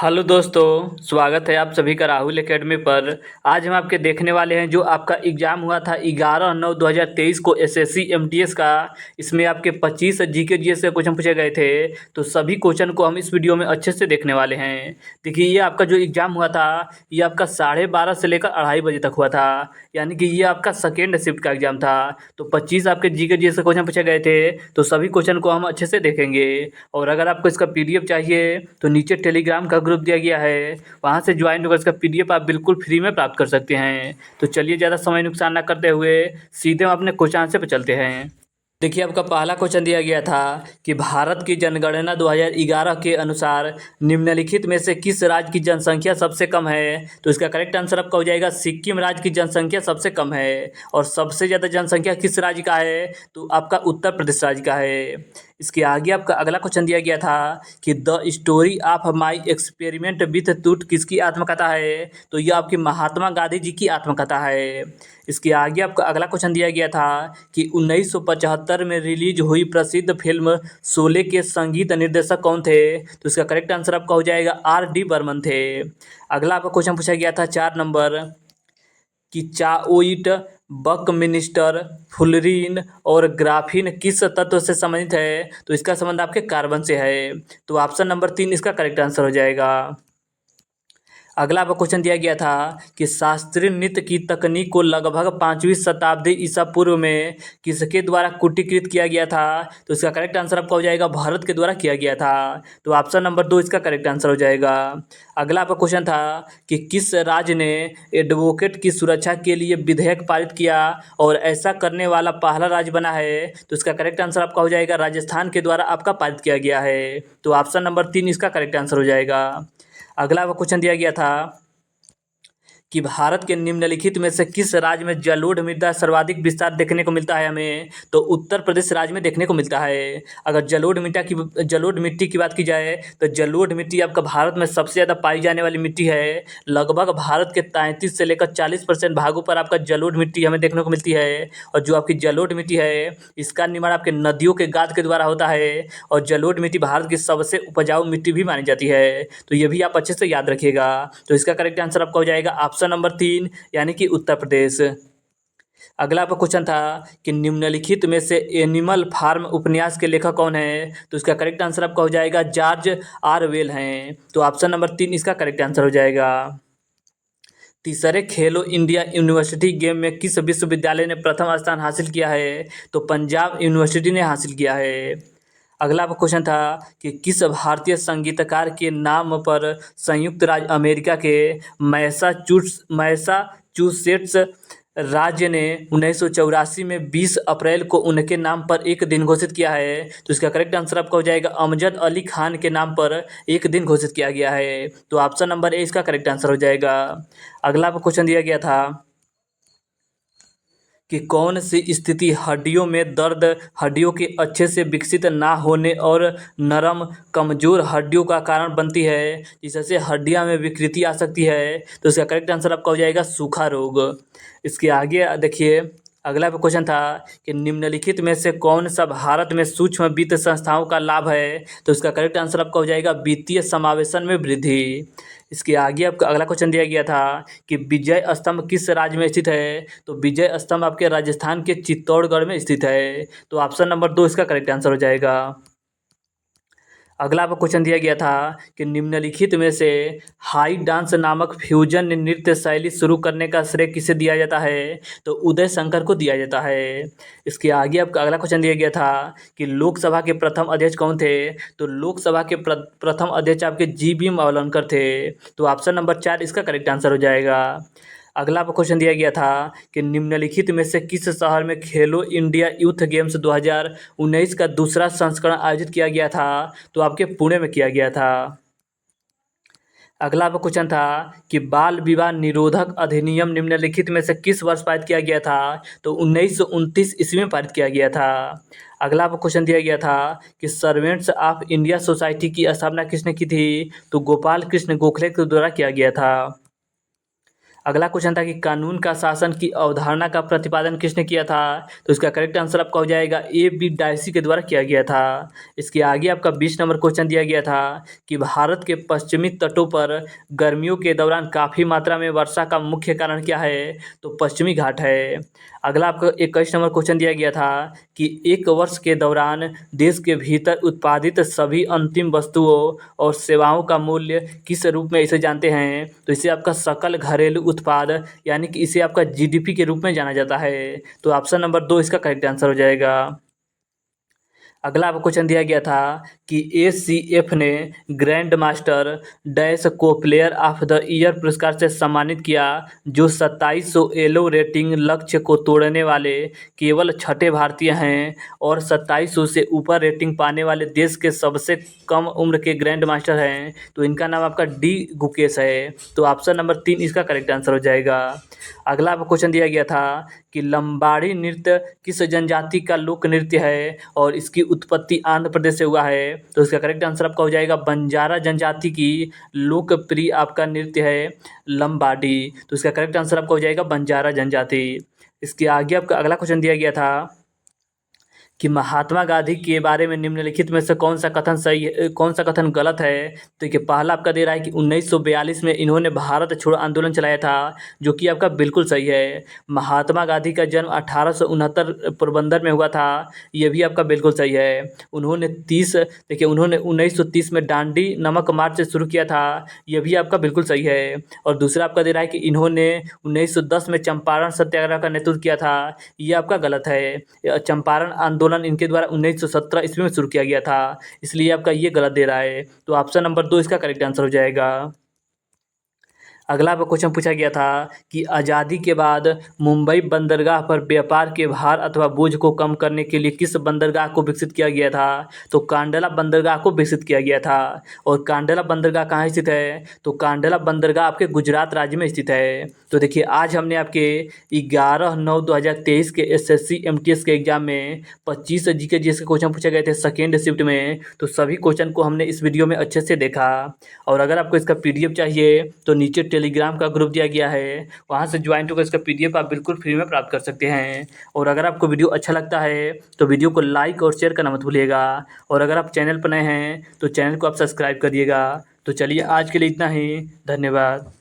Hello दोस्तों, स्वागत है आप सभी का राहुल एकेडमी पर। आज हम आपके देखने वाले हैं जो आपका एग्ज़ाम हुआ था 11/9/2023 को एसएससी एमटीएस का। इसमें आपके 25 जीके जीएस से क्वेश्चन पूछे गए थे। तो सभी क्वेश्चन को हम इस वीडियो में अच्छे से देखने वाले हैं। देखिए, ये आपका जो एग्ज़ाम हुआ था ये आपका 12:30 से लेकर 2:30 बजे तक हुआ था, यानी कि ये आपका सेकेंड शिफ्ट का एग्ज़ाम था। तो 25 आपके जीके जीएस से क्वेश्चन पूछे गए थे, तो सभी क्वेश्चन को हम अच्छे से देखेंगे। और अगर आपको इसका पीडीएफ चाहिए तो नीचे टेलीग्राम का ग्रुप दिया गया है, वहाँ से ज्वाइन होकर इसका पीडीएफ आप बिल्कुल फ्री में प्राप्त कर सकते हैं। तो चलिए, ज़्यादा समय नुकसान ना करते हुए सीधे हम अपने क्वेश्चन आंसर पे चलते हैं। देखिए, आपका पहला क्वेश्चन दिया गया था कि भारत की जनगणना 2011 के अनुसार निम्नलिखित में से किस राज्य की जनसंख्या सबसे कम है। तो इसका करेक्ट आंसर आपका हो जाएगा सिक्किम राज्य की जनसंख्या सबसे कम है। और सबसे ज़्यादा जनसंख्या किस राज्य का है, तो आपका उत्तर प्रदेश राज्य का है। इसके आगे आपका अगला क्वेश्चन दिया गया था कि the story of my experiment with टूट किसकी आत्मकथा है। तो यह आपकी महात्मा गांधी जी की आत्मकथा है। इसके आगे आपका अगला क्वेश्चन दिया गया था कि 1975 में रिलीज हुई प्रसिद्ध फिल्म शोले के संगीत निर्देशक कौन थे। तो इसका करेक्ट आंसर आपका हो जाएगा R.D. बर्मन थे। अगला आपका क्वेश्चन पूछा गया था 4 नंबर कि चाओइट, बकमिनिस्टर, फुलरीन और ग्राफीन किस तत्व से संबंधित है। तो इसका संबंध आपके कार्बन से है। तो ऑप्शन नंबर 3 इसका करेक्ट आंसर हो जाएगा। अगला आपको क्वेश्चन दिया गया था कि शास्त्रीय नृत्य की तकनीक को लगभग 5वीं शताब्दी ईसा पूर्व में किसके द्वारा कूटीकृत किया गया था। तो इसका करेक्ट आंसर आपका हो जाएगा भारत के द्वारा किया गया था। तो ऑप्शन नंबर 2 इसका करेक्ट आंसर हो जाएगा। अगला आपका क्वेश्चन था कि किस राज्य ने एडवोकेट की सुरक्षा के लिए विधेयक पारित किया और ऐसा करने वाला पहला राज्य बना है। तो इसका करेक्ट आंसर आपका हो जाएगा राजस्थान के द्वारा आपका पारित किया गया है। तो ऑप्शन नंबर 3 इसका करेक्ट आंसर हो जाएगा। अगला क्वेश्चन दिया गया था कि भारत के निम्नलिखित में से किस राज्य में जलोढ़ मृदा सर्वाधिक विस्तार देखने को मिलता है हमें। तो उत्तर प्रदेश राज्य में देखने को मिलता है। अगर जलोढ़ मिट्टी की बात की जाए तो जलोढ़ मिट्टी आपका भारत में सबसे ज़्यादा पाई जाने वाली मिट्टी है। लगभग भारत के 33 से लेकर 40% भागों पर आपका जलोढ़ मिट्टी हमें देखने को मिलती है। और जो आपकी जलोढ़ मिट्टी है इसका निर्माण आपके नदियों के गाद के द्वारा होता है। और जलोढ़ मिट्टी भारत की सबसे उपजाऊ मिट्टी भी मानी जाती है। तो ये भी आप अच्छे से याद रखिएगा। तो इसका करेक्ट आंसर आपका हो जाएगा ऑप्शन नंबर 3 यानी कि उत्तर प्रदेश। अगला आपका क्वेश्चन था कि निम्नलिखित में से एनिमल फार्म उपन्यास के लेखक कौन है। तो इसका करेक्ट आंसर आपका हो जाएगा जॉर्ज ऑरवेल हैं। तो ऑप्शन नंबर 3 इसका करेक्ट आंसर हो जाएगा। तीसरे खेलो इंडिया यूनिवर्सिटी गेम में किस विश्वविद्यालय ने प्रथम स्थान हासिल किया है। तो पंजाब यूनिवर्सिटी ने हासिल किया है। अगला आपका क्वेश्चन था कि किस भारतीय संगीतकार के नाम पर संयुक्त राज्य अमेरिका के मैसाचुसेट्स राज्य ने 1984 में 20 अप्रैल को उनके नाम पर एक दिन घोषित किया है। तो इसका करेक्ट आंसर आपका हो जाएगा अमजद अली खान के नाम पर एक दिन घोषित किया गया है। तो ऑप्शन नंबर ए इसका करेक्ट आंसर हो जाएगा। अगला आपको क्वेश्चन दिया गया था कि कौन सी स्थिति हड्डियों में दर्द, हड्डियों के अच्छे से विकसित ना होने और नरम कमज़ोर हड्डियों का कारण बनती है, जिससे हड्डियां में विकृति आ सकती है। तो इसका करेक्ट आंसर आपका हो जाएगा सूखा रोग। इसके आगे देखिए, अगला क्वेश्चन था कि निम्नलिखित में से कौन सा भारत में सूक्ष्म वित्त संस्थाओं का लाभ है। तो इसका करेक्ट आंसर आपका हो जाएगा वित्तीय समावेशन में वृद्धि। इसके आगे आपका अगला क्वेश्चन दिया गया था कि विजय स्तंभ किस राज्य में स्थित है। तो विजय स्तंभ आपके राजस्थान के चित्तौड़गढ़ में स्थित है। तो ऑप्शन नंबर 2 इसका करेक्ट आंसर हो जाएगा। अगला आपको क्वेश्चन दिया गया था कि निम्नलिखित में से हाई डांस नामक फ्यूजन नृत्य शैली शुरू करने का श्रेय किसे दिया जाता है। तो उदय शंकर को दिया जाता है। इसके आगे आपका अगला क्वेश्चन दिया गया था कि लोकसभा के प्रथम अध्यक्ष कौन थे। तो लोकसभा के प्रथम अध्यक्ष आपके जी.बी. मावलंकर थे। तो ऑप्शन नंबर 4 इसका करेक्ट आंसर हो जाएगा। अगला आपको क्वेश्चन दिया गया था कि निम्नलिखित में से किस शहर में खेलो इंडिया यूथ गेम्स 2019 का दूसरा संस्करण आयोजित किया गया था। तो आपके पुणे में किया गया था। अगला आपका क्वेश्चन था कि बाल विवाह निरोधक अधिनियम निम्नलिखित में से किस वर्ष पारित किया गया था। तो 1929 ईस्वी में पारित किया गया था। अगला आपको क्वेश्चन दिया गया था कि सर्वेंट्स ऑफ इंडिया सोसाइटी की स्थापना किसने की थी। तो गोपाल कृष्ण गोखले के द्वारा किया गया था। अगला क्वेश्चन था कि कानून का शासन की अवधारणा का प्रतिपादन किसने किया था। तो इसका करेक्ट आंसर आपका हो जाएगा ए बी डायसी के द्वारा किया गया था। इसके आगे आपका 20 नंबर क्वेश्चन दिया गया था कि भारत के पश्चिमी तटों पर गर्मियों के दौरान काफ़ी मात्रा में वर्षा का मुख्य कारण क्या है। तो पश्चिमी घाट है। अगला आपको 21 नंबर क्वेश्चन दिया गया था कि एक वर्ष के दौरान देश के भीतर उत्पादित सभी अंतिम वस्तुओं और सेवाओं का मूल्य किस रूप में इसे जानते हैं। तो इसे आपका सकल घरेलू उत्पाद यानी कि इसे आपका जीडीपी के रूप में जाना जाता है। तो ऑप्शन नंबर 2 इसका करेक्ट आंसर हो जाएगा। अगला आपको क्वेश्चन दिया गया था कि एसीएफ ने ग्रैंड मास्टर डैश को प्लेयर ऑफ द ईयर पुरस्कार से सम्मानित किया जो 2700 एलो रेटिंग लक्ष्य को तोड़ने वाले केवल छठे भारतीय हैं और 2700 से ऊपर रेटिंग पाने वाले देश के सबसे कम उम्र के ग्रैंड मास्टर हैं। तो इनका नाम आपका डी गुकेश है। तो ऑप्शन नंबर 3 इसका करेक्ट आंसर हो जाएगा। अगला आपको क्वेश्चन दिया गया था कि लंबाड़ी नृत्य किस जनजाति का लोक नृत्य है और इसकी उत्पत्ति आंध्र प्रदेश से हुआ है। तो इसका करेक्ट आंसर आपका हो जाएगा बंजारा जनजाति की लोकप्रिय आपका नृत्य है लंबाडी। तो इसका करेक्ट आंसर आपका हो जाएगा बंजारा जनजाति। इसके आगे आपका अगला क्वेश्चन दिया गया था कि महात्मा गांधी के बारे में निम्नलिखित में से कौन सा कथन सही है, कौन सा कथन गलत है। तो ये पहला आपका दे रहा है कि 1942 में इन्होंने भारत छोड़ो आंदोलन चलाया था जो कि आपका बिल्कुल सही है। महात्मा गांधी का जन्म 1869 पोरबंदर में हुआ था, ये भी आपका बिल्कुल सही है। उन्होंने 1930 में डांडी नमक मार्च से शुरू किया था, ये भी आपका बिल्कुल सही है। और दूसरा आपका दे रहा है कि इन्होंने 1910 में चंपारण सत्याग्रह का नेतृत्व किया था, ये आपका गलत है। चंपारण आंदोलन इनके द्वारा 1917 ईस्वी में शुरू किया गया था, इसलिए आपका ये गलत दे रहा है। तो ऑप्शन नंबर 2 इसका करेक्ट आंसर हो जाएगा। अगला क्वेश्चन पूछा गया था कि आज़ादी के बाद मुंबई बंदरगाह पर व्यापार के भार अथवा बोझ को कम करने के लिए किस बंदरगाह को विकसित किया गया था। तो कांडला बंदरगाह को विकसित किया गया था। और कांडला बंदरगाह कहाँ स्थित है। तो कांडला बंदरगाह आपके गुजरात राज्य में स्थित है। तो देखिए आज हमने आपके 11/9/2023 के SSC MTS के एग्जाम में 25 जीके के क्वेश्चन पूछे गए थे सेकेंड शिफ्ट में। तो सभी क्वेश्चन को हमने इस वीडियो में अच्छे से देखा। और अगर आपको इसका PDF चाहिए तो नीचे टेलीग्राम का ग्रुप दिया गया है, वहाँ से ज्वाइन होकर इसका PDF आप बिल्कुल फ्री में प्राप्त कर सकते हैं। और अगर आपको वीडियो अच्छा लगता है तो वीडियो को लाइक और शेयर करना मत भूलिएगा। और अगर आप चैनल पर नए हैं तो चैनल को आप सब्सक्राइब करिएगा। तो चलिए आज के लिए इतना ही, धन्यवाद।